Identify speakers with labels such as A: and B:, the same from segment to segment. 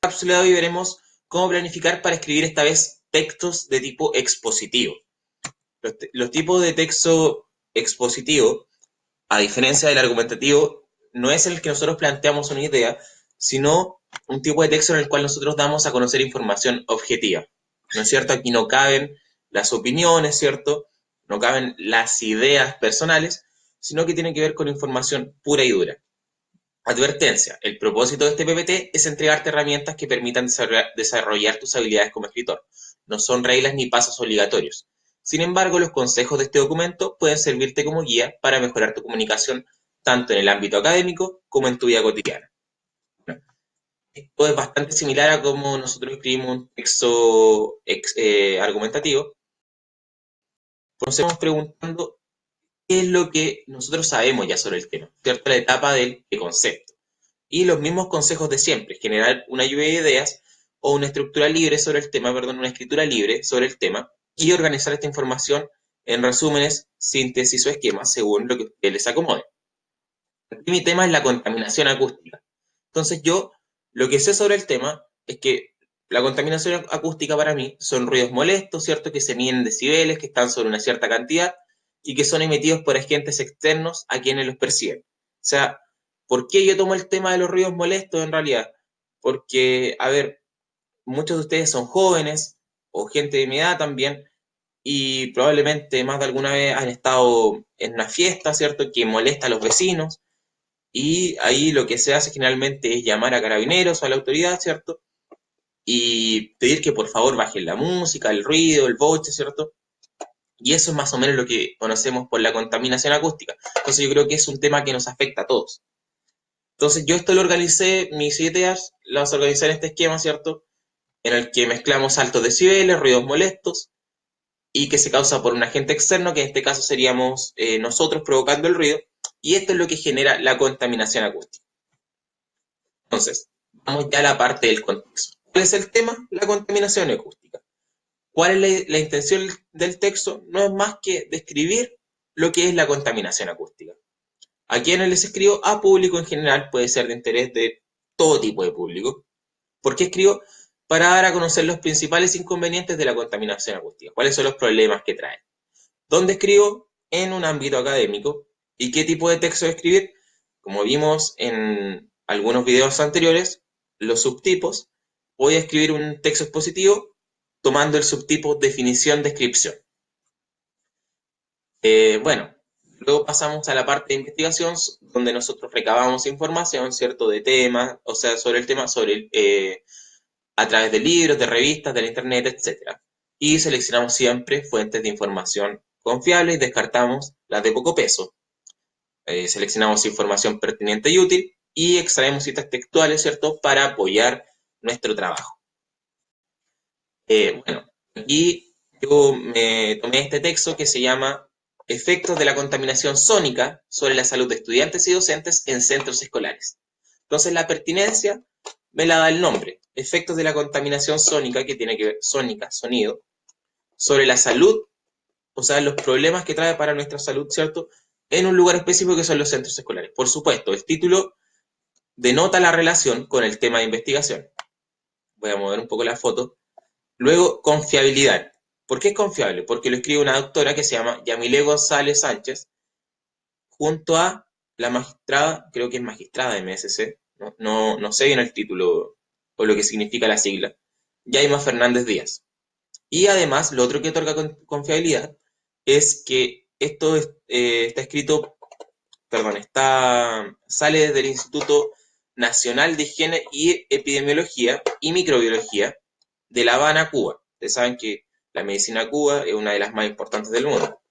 A: cápsula de hoy veremos cómo planificar para escribir esta vez textos de tipo expositivo. Los tipos de texto expositivo, a diferencia del argumentativo, no es el que nosotros planteamos una idea, sino un tipo de texto en el cual nosotros damos a conocer información objetiva. ¿No es cierto? Aquí no caben las opiniones, ¿cierto? No caben las ideas personales, sino que tiene que ver con información pura y dura. Advertencia: el propósito de este PPT es entregarte herramientas que permitan desarrollar tus habilidades como escritor. No son reglas ni pasos obligatorios. Sin embargo, los consejos de este documento pueden servirte como guía para mejorar tu comunicación tanto en el ámbito académico como en tu vida cotidiana. Esto es bastante similar a cómo nosotros escribimos un texto argumentativo. Entonces, preguntando qué es lo que nosotros sabemos ya sobre el tema, ¿cierto? La etapa del concepto. Y los mismos consejos de siempre: generar una lluvia de ideas o una estructura libre sobre el tema, perdón, una escritura libre sobre el tema, y organizar esta información en resúmenes, síntesis o esquemas según lo que les acomode. Aquí mi tema es la contaminación acústica. Entonces yo lo que sé sobre el tema es que la contaminación acústica para mí son ruidos molestos, ¿cierto? Que se miden en decibeles, que están sobre una cierta cantidad y que son emitidos por agentes externos a quienes los perciben. O sea, ¿por qué yo tomo el tema de los ruidos molestos en realidad? Porque, a ver, muchos de ustedes son jóvenes o gente de mi edad también y probablemente más de alguna vez han estado en una fiesta, ¿cierto? Que molesta a los vecinos y ahí lo que se hace generalmente es llamar a carabineros o a la autoridad, ¿cierto? Y pedir que por favor bajen la música, el ruido, el boche, ¿cierto? Y eso es más o menos lo que conocemos por la contaminación acústica. Entonces yo creo que es un tema que nos afecta a todos. Entonces yo esto lo organicé, mis ideas las organicé en este esquema, ¿cierto? En el que mezclamos altos decibeles, ruidos molestos, y que se causa por un agente externo, que en este caso seríamos nosotros provocando el ruido, y esto es lo que genera la contaminación acústica. Entonces, vamos ya a la parte del contexto. ¿Cuál es el tema? La contaminación acústica. ¿Cuál es la intención del texto? No es más que describir lo que es la contaminación acústica. ¿A quiénes les escribo? A público en general, puede ser de interés de todo tipo de público. ¿Por qué escribo? Para dar a conocer los principales inconvenientes de la contaminación acústica. ¿Cuáles son los problemas que trae? ¿Dónde escribo? En un ámbito académico. ¿Y qué tipo de texto escribir? Como vimos en algunos videos anteriores, los subtipos. Voy a escribir un texto expositivo tomando el subtipo definición-descripción. Bueno, luego pasamos a la parte de investigación, donde nosotros recabamos información, ¿cierto?, de temas, o sea, sobre el tema, a través de libros, de revistas, de la internet, etcétera. Y seleccionamos siempre fuentes de información confiables y descartamos las de poco peso. Seleccionamos información pertinente y útil y extraemos citas textuales, ¿cierto?, para apoyar nuestro trabajo. Bueno, aquí yo me tomé este texto que se llama Efectos de la contaminación sónica sobre la salud de estudiantes y docentes en centros escolares. Entonces la pertinencia me la da el nombre, efectos de la contaminación sónica, que tiene que ver, sónica, sonido, sobre la salud, o sea, los problemas que trae para nuestra salud, ¿cierto?, en un lugar específico que son los centros escolares. Por supuesto, el título denota la relación con el tema de investigación. Voy a mover un poco la foto. Luego, confiabilidad. ¿Por qué es confiable? Porque lo escribe una doctora que se llama Yamile González Sánchez, junto a la magistrada, creo que es magistrada de MSC, no sé bien el título o lo que significa la sigla, Yaima Fernández Díaz. Y además, lo otro que otorga confiabilidad es que esto está escrito, perdón, sale del Instituto Nacional de Higiene y Epidemiología y Microbiología de La Habana, Cuba. Ustedes saben que la medicina Cuba es una de las más importantes del mundo.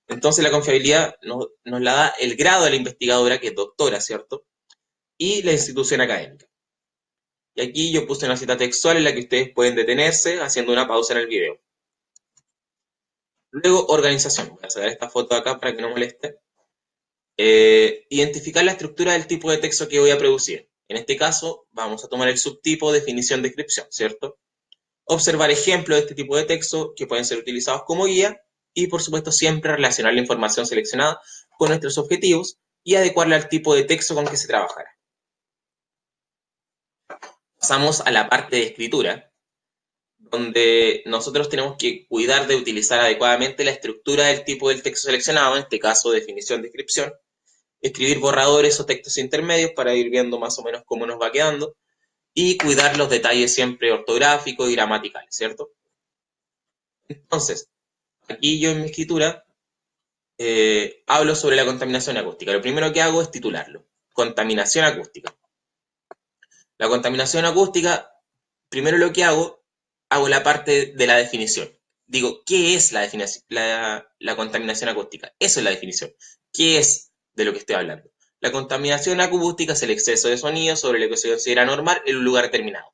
A: Entonces la confiabilidad nos la da el grado de la investigadora, que es doctora, ¿cierto? Y la institución académica. Y aquí yo puse una cita textual en la que ustedes pueden detenerse haciendo una pausa en el video. Luego, organización. Voy a sacar esta foto acá para que no moleste. Identificar la estructura del tipo de texto que voy a producir. En este caso, vamos a tomar el subtipo definición-descripción, ¿cierto? Observar ejemplos de este tipo de texto que pueden ser utilizados como guía y, por supuesto, siempre relacionar la información seleccionada con nuestros objetivos y adecuarla al tipo de texto con que se trabajará. pasamos a la parte de escritura, donde nosotros tenemos que cuidar de utilizar adecuadamente la estructura del tipo del texto seleccionado, en este caso definición, descripción, escribir borradores o textos intermedios para ir viendo más o menos cómo nos va quedando, y cuidar los detalles siempre ortográficos y gramaticales, ¿cierto? Entonces, aquí yo en mi escritura hablo sobre la contaminación acústica. Lo primero que hago es titularlo. Contaminación acústica. La contaminación acústica, primero lo que hago la parte de la definición. Digo, ¿qué es la contaminación acústica? Eso es la definición. ¿Qué es de lo que estoy hablando? La contaminación acústica es el exceso de sonido sobre lo que se considera normal en un lugar determinado,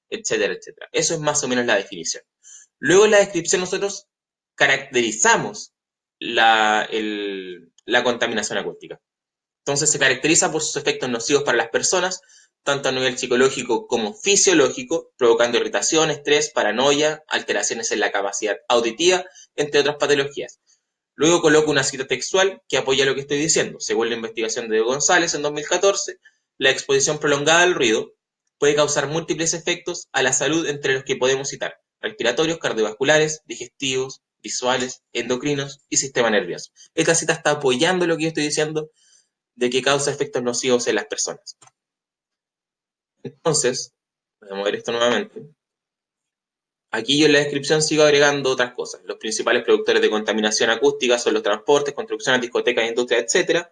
A: etcétera, etcétera. Eso es más o menos la definición. Luego en la descripción nosotros caracterizamos la contaminación acústica. Entonces se caracteriza por sus efectos nocivos para las personas, tanto a nivel psicológico como fisiológico, provocando irritación, estrés, paranoia, alteraciones en la capacidad auditiva, entre otras patologías. Luego coloco una cita textual que apoya lo que estoy diciendo. Según la investigación de González en 2014, la exposición prolongada al ruido puede causar múltiples efectos a la salud, entre los que podemos citar respiratorios, cardiovasculares, digestivos, visuales, endocrinos y sistema nervioso. Esta cita está apoyando lo que yo estoy diciendo de que causa efectos nocivos en las personas. Entonces, voy a mover esto nuevamente. Aquí yo en la descripción sigo agregando otras cosas. Los principales productores de contaminación acústica son los transportes, construcciones, discotecas, industrias, etc.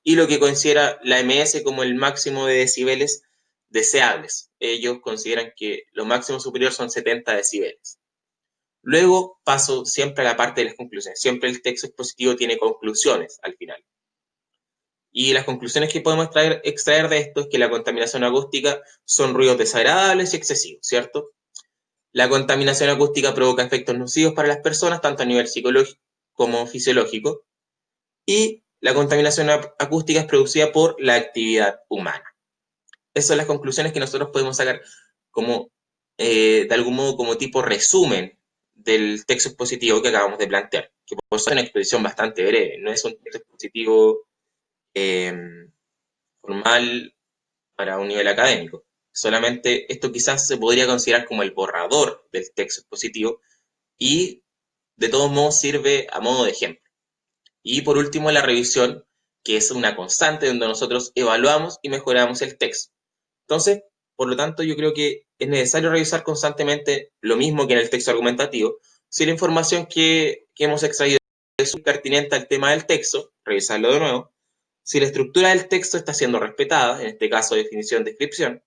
A: Y lo que considera la MS como el máximo de decibeles deseables. Ellos consideran que lo máximo superior son 70 decibeles. Luego paso siempre a la parte de las conclusiones. Siempre el texto expositivo tiene conclusiones al final. Y las conclusiones que podemos extraer de esto es que la contaminación acústica son ruidos desagradables y excesivos, ¿cierto? La contaminación acústica provoca efectos nocivos para las personas, tanto a nivel psicológico como fisiológico. Y la contaminación acústica es producida por la actividad humana. Esas son las conclusiones que nosotros podemos sacar como, de algún modo, como tipo resumen del texto expositivo que acabamos de plantear. Que por eso es una exposición bastante breve, no es un texto expositivo eh, formal para un nivel académico. Solamente esto quizás se podría considerar como el borrador del texto expositivo y de todos modos sirve a modo de ejemplo. Y por último la revisión, que es una constante donde nosotros evaluamos y mejoramos el texto. Entonces, por lo tanto, yo creo que es necesario revisar constantemente lo mismo que en el texto argumentativo, si la información que hemos extraído es pertinente al tema del texto, revisarlo de nuevo, si la estructura del texto está siendo respetada, en este caso definición, descripción,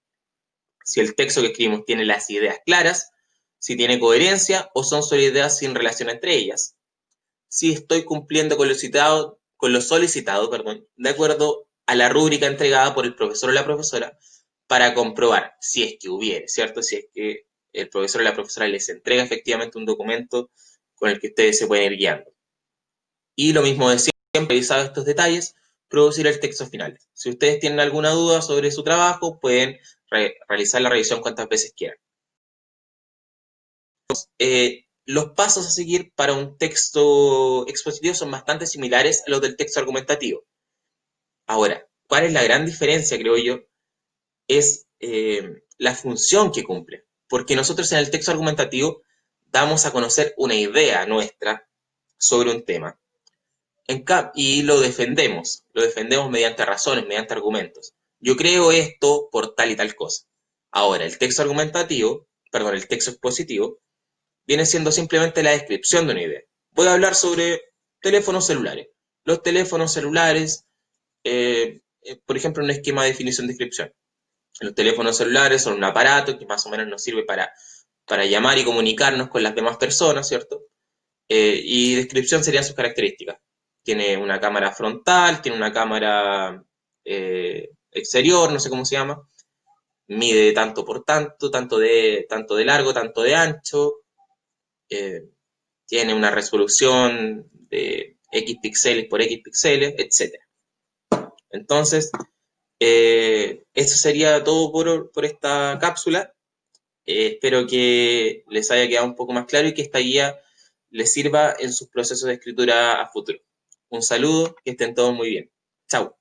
A: si el texto que escribimos tiene las ideas claras, si tiene coherencia o son solo ideas sin relación entre ellas, si estoy cumpliendo con lo solicitado, de acuerdo a la rúbrica entregada por el profesor o la profesora, para comprobar si es que hubiere, ¿cierto? Si es que el profesor o la profesora les entrega efectivamente un documento con el que ustedes se pueden ir guiando. Y lo mismo de siempre, revisado estos detalles, producir el texto final. Si ustedes tienen alguna duda sobre su trabajo, pueden realizar la revisión cuantas veces quieran. Los pasos a seguir para un texto expositivo son bastante similares a los del texto argumentativo. Ahora, ¿cuál es la gran diferencia, creo yo? Es la función que cumple. Porque nosotros en el texto argumentativo damos a conocer una idea nuestra sobre un tema. Y lo defendemos mediante razones, mediante argumentos. Yo creo esto por tal y tal cosa. Ahora, el texto argumentativo, perdón, el texto expositivo, viene siendo simplemente la descripción de una idea. Voy a hablar sobre teléfonos celulares. Los teléfonos celulares, por ejemplo, un esquema de definición-descripción. Los teléfonos celulares son un aparato que más o menos nos sirve para llamar y comunicarnos con las demás personas, ¿cierto? Y descripción serían sus características. Tiene una cámara frontal, tiene una cámara exterior, no sé cómo se llama. Mide tanto por tanto, tanto de largo, tanto de ancho. Eh, Tiene una resolución de X píxeles por X píxeles, etc. Entonces, eso sería todo por esta cápsula. Espero que les haya quedado un poco más claro y que esta guía les sirva en sus procesos de escritura a futuro. Un saludo, que estén todos muy bien. Chao.